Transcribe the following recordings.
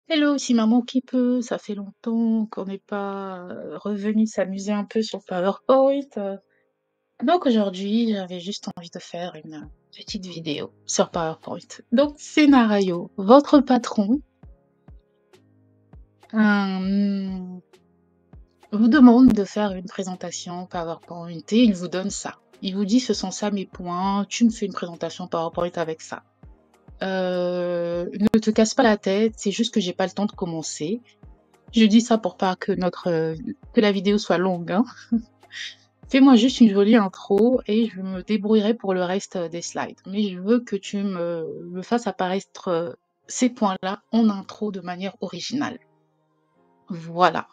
Hello, c'est maman qui peut. Ça fait longtemps qu'on n'est pas revenu s'amuser un peu sur PowerPoint. Donc aujourd'hui, j'avais juste envie de faire une petite vidéo sur PowerPoint. Donc, scénario, votre patron euh, vous demande de faire une présentation PowerPoint et il vous donne ça. Il vous dit, ce sont ça mes points, tu me fais une présentation PowerPoint avec ça. Ne te casse pas la tête, c'est juste que j'ai pas le temps de commencer. Je dis ça pour pas que que la vidéo soit longue, hein. Fais-moi juste une jolie intro et je me débrouillerai pour le reste des slides. Mais je veux que tu me fasses apparaître ces points-là en intro de manière originale. Voilà.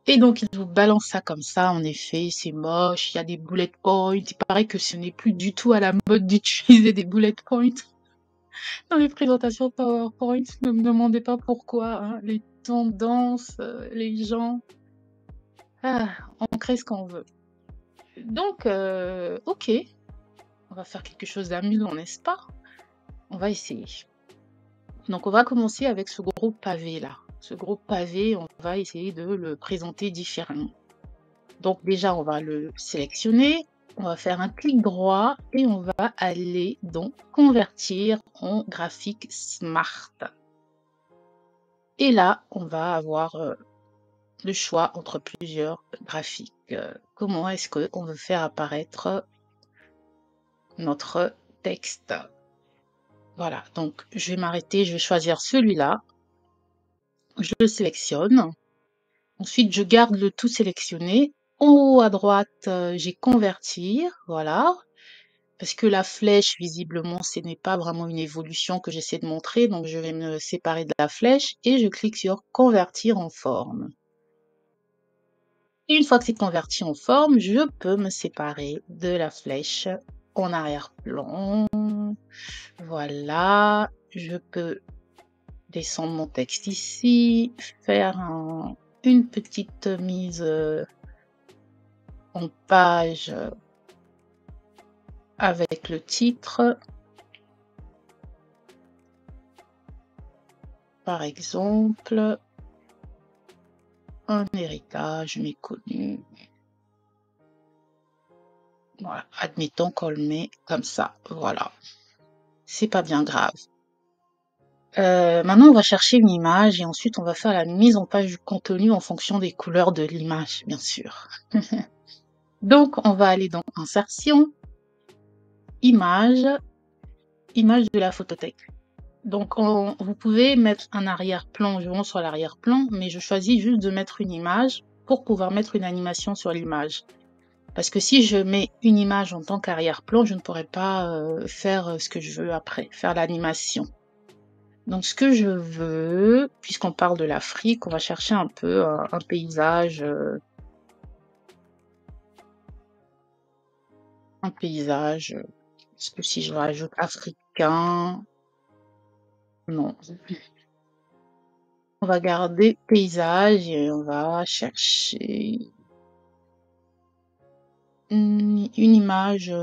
Et donc, il vous balance ça comme ça. En effet, c'est moche. Il y a des bullet points. Il paraît que ce n'est plus du tout à la mode d'utiliser des bullet points dans les présentations PowerPoint. Ne me demandez pas pourquoi, hein. Les tendances, les gens. Ah, on crée ce qu'on veut. Donc, ok, on va faire quelque chose d'amusant, n'est-ce pas? On va essayer. Donc, on va commencer avec ce gros pavé là. Ce gros pavé, on va essayer de le présenter différemment. Donc, déjà, on va le sélectionner. On va faire un clic droit et on va aller dans Convertir en graphique Smart. Et là, on va avoir le choix entre plusieurs graphiques. Comment est-ce qu'on veut faire apparaître notre texte? Voilà, donc je vais m'arrêter, je vais choisir celui-là. Je le sélectionne. Ensuite, je garde le tout sélectionné. En haut à droite, j'ai convertir, voilà. Parce que la flèche, visiblement, ce n'est pas vraiment une évolution que j'essaie de montrer. Donc, je vais me séparer de la flèche et je clique sur convertir en forme. Et une fois que c'est converti en forme, je peux me séparer de la flèche en arrière-plan. Voilà, je peux descendre mon texte ici, faire une petite mise en page avec le titre, par exemple, un héritage méconnu. Voilà, admettons qu'on le met comme ça, voilà. C'est pas bien grave. Maintenant, on va chercher une image et ensuite on va faire la mise en page du contenu en fonction des couleurs de l'image, bien sûr. Donc, on va aller dans Insertion, Image, Image de la photothèque. Donc, vous pouvez mettre un arrière-plan, je monte sur l'arrière-plan, mais je choisis juste de mettre une image pour pouvoir mettre une animation sur l'image. Parce que si je mets une image en tant qu'arrière-plan, je ne pourrai pas faire ce que je veux après, faire l'animation. Donc, ce que je veux, puisqu'on parle de l'Afrique, on va chercher un peu un paysage. Est-ce que si je rajoute africain, non. On va garder paysage et on va chercher une image,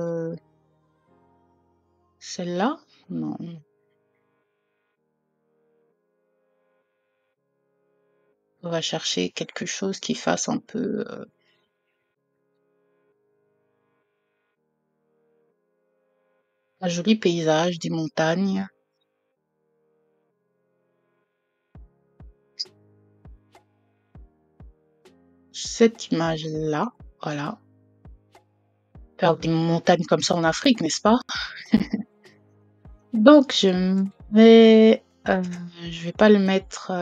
celle-là? Non. On va chercher quelque chose qui fasse un peu un joli paysage, des montagnes. Cette image-là, voilà. Faire des montagnes comme ça en Afrique, n'est-ce pas? Donc je vais pas le mettre,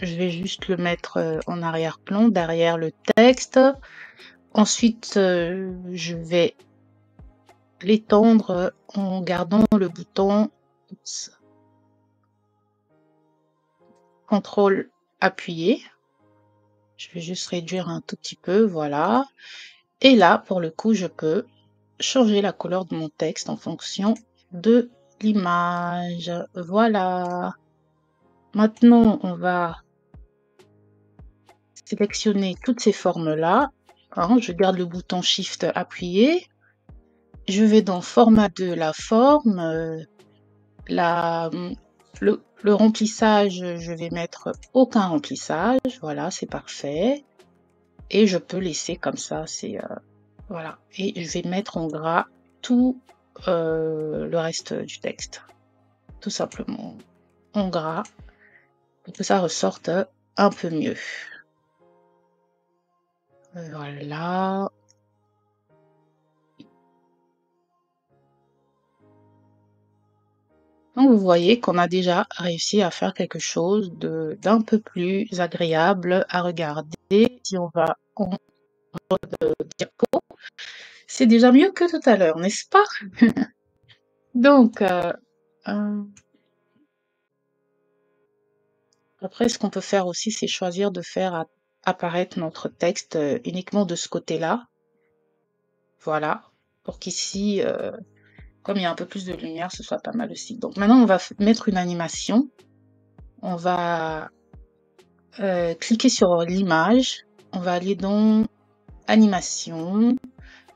je vais juste le mettre en arrière-plan, derrière le texte. Ensuite, je vais l'étendre en gardant le bouton CTRL appuyé. Je vais juste réduire un tout petit peu, voilà. Et là, pour le coup, je peux changer la couleur de mon texte en fonction de l'image. Voilà. Maintenant, on va sélectionner toutes ces formes-là. Hein, je garde le bouton Shift appuyé. Je vais dans Format de la forme, Le remplissage, je vais mettre aucun remplissage. Voilà, c'est parfait. Et je peux laisser comme ça, c'est voilà. Et je vais mettre en gras tout le reste du texte. Tout simplement en gras pour que ça ressorte un peu mieux. Voilà. Donc vous voyez qu'on a déjà réussi à faire quelque chose d'un peu plus agréable à regarder. Si on va en diapo, c'est déjà mieux que tout à l'heure, n'est-ce pas? Donc, après, ce qu'on peut faire aussi, c'est choisir de faire apparaître notre texte uniquement de ce côté-là. Voilà, pour qu'ici, comme il y a un peu plus de lumière, ce soit pas mal aussi. Donc maintenant, on va mettre une animation. On va cliquer sur l'image. On va aller dans animation,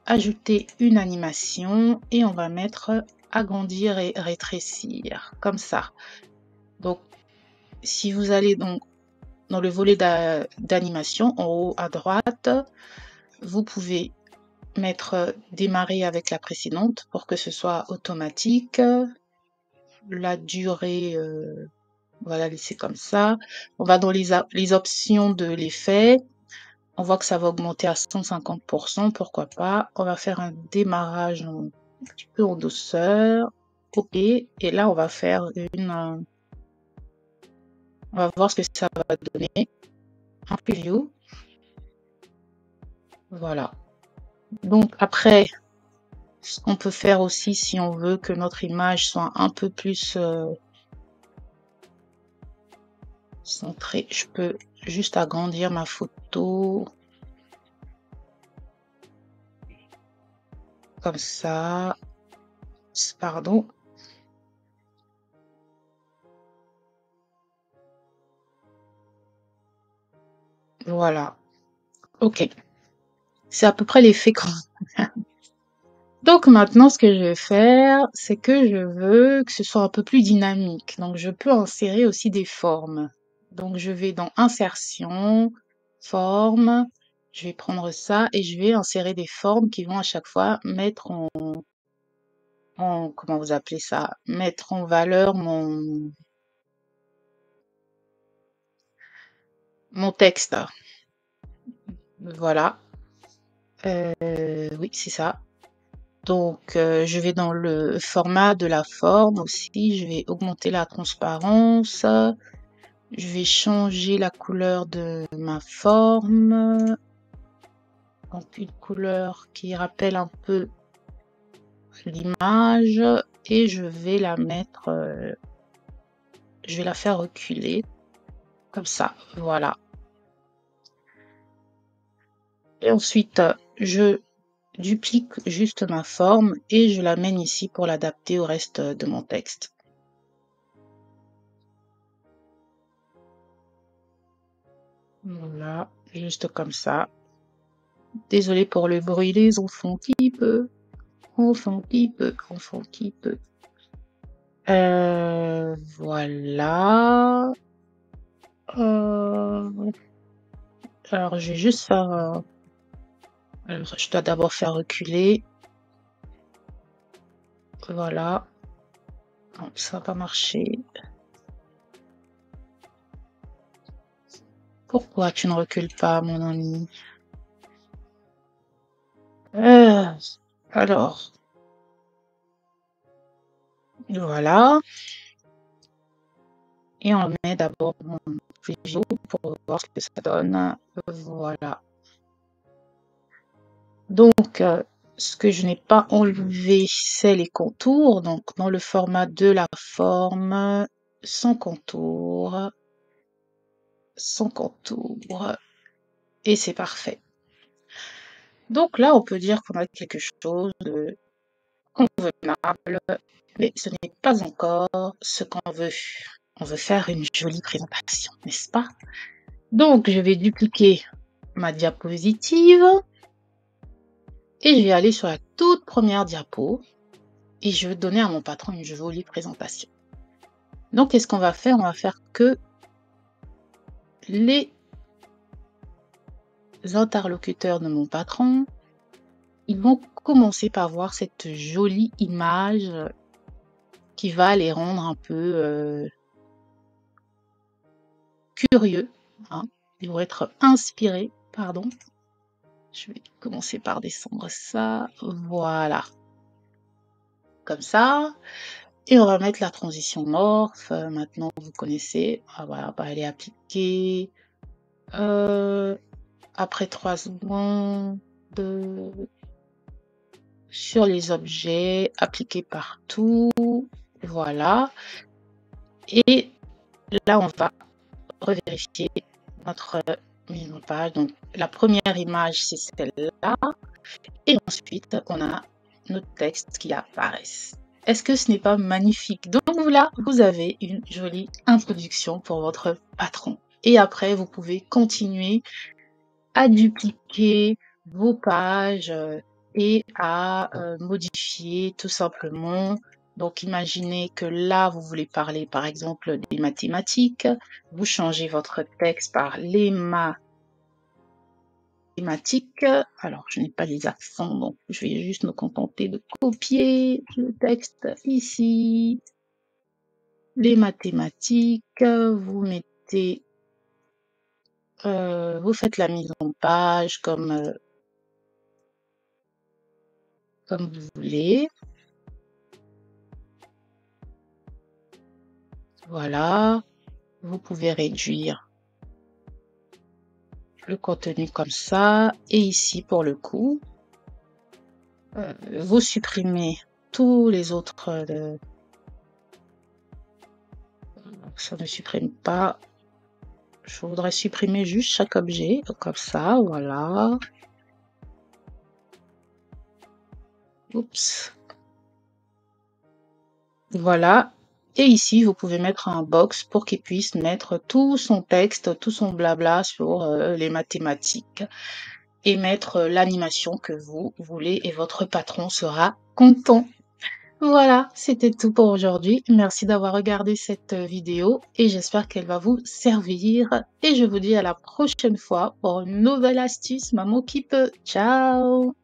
ajouter une animation et on va mettre agrandir et rétrécir, comme ça. Donc, si vous allez donc dans le volet d'animation, en haut à droite, vous pouvez mettre démarrer avec la précédente pour que ce soit automatique. La durée, on va la laisser comme ça. On va dans les options de l'effet. On voit que ça va augmenter à 150%, pourquoi pas. On va faire un démarrage un petit peu en douceur. OK. Et là, on va faire on va voir ce que ça va donner. Un preview. Voilà. Donc après, ce qu'on peut faire aussi, si on veut que notre image soit un peu plus centrée, je peux juste agrandir ma photo. Comme ça. Pardon. Voilà. OK. C'est à peu près l'effet qu'on... Donc maintenant, ce que je vais faire, c'est que je veux que ce soit un peu plus dynamique. Donc je peux insérer aussi des formes. Donc je vais dans Insertion, Forme. Je vais prendre ça et je vais insérer des formes qui vont à chaque fois mettre comment vous appelez ça? Mettre en valeur mon texte. Voilà. Oui, c'est ça. Donc, je vais dans le format de la forme aussi. Je vais augmenter la transparence. Je vais changer la couleur de ma forme. Donc, une couleur qui rappelle un peu l'image. Et je vais la mettre... je vais la faire reculer. Comme ça, voilà. Et ensuite, je duplique juste ma forme et je l'amène ici pour l'adapter au reste de mon texte. Voilà, juste comme ça. Désolée pour le bruit, les enfants qui peut. Enfant qui peut, enfant qui peut. Voilà. Alors, je vais juste faire... alors, je dois d'abord faire reculer. Voilà. Non, ça va pas marcher. Pourquoi tu ne recules pas, mon ami? Alors, voilà. Et on met d'abord mon preview pour voir ce que ça donne. Voilà. Donc, ce que je n'ai pas enlevé, c'est les contours. Donc, dans le format de la forme, sans contour. Sans contour. Et c'est parfait. Donc là, on peut dire qu'on a quelque chose de convenable, mais ce n'est pas encore ce qu'on veut. On veut faire une jolie présentation, n'est-ce pas? Donc, je vais dupliquer ma diapositive et je vais aller sur la toute première diapo et je vais donner à mon patron une jolie présentation. Donc, qu'est-ce qu'on va faire? On va faire que les interlocuteurs de mon patron, ils vont commencer par voir cette jolie image qui va les rendre un peu curieux, hein. Ils vont être inspirés, pardon. Je vais commencer par descendre ça, voilà, comme ça. Et on va mettre la transition morph. Maintenant, vous connaissez, voilà, elle est appliquée. Après 3 secondes, sur les objets, appliquer partout, voilà. Et là, on va revérifier notre mise en page. Donc, la première image, c'est celle-là. Et ensuite, on a notre texte qui apparaît. Est-ce que ce n'est pas magnifique? Donc là, vous avez une jolie introduction pour votre patron. Et après, vous pouvez continuer à dupliquer vos pages et à modifier tout simplement. Donc, imaginez que là, vous voulez parler, par exemple, des mathématiques. Vous changez votre texte par les mathématiques. Alors, je n'ai pas les accents, donc je vais juste me contenter de copier le texte ici. Les mathématiques, vous mettez, vous faites la mise en page comme vous voulez. Voilà, vous pouvez réduire le contenu comme ça. Et ici, pour le coup, vous supprimez tous les autres. Ça ne supprime pas. Je voudrais supprimer juste chaque objet, comme ça, voilà. Oups. Voilà. Et ici, vous pouvez mettre un box pour qu'il puisse mettre tout son texte, tout son blabla sur les mathématiques et mettre l'animation que vous voulez et votre patron sera content. Voilà, c'était tout pour aujourd'hui. Merci d'avoir regardé cette vidéo et j'espère qu'elle va vous servir. Et je vous dis à la prochaine fois pour une nouvelle astuce maman qui peut. Ciao!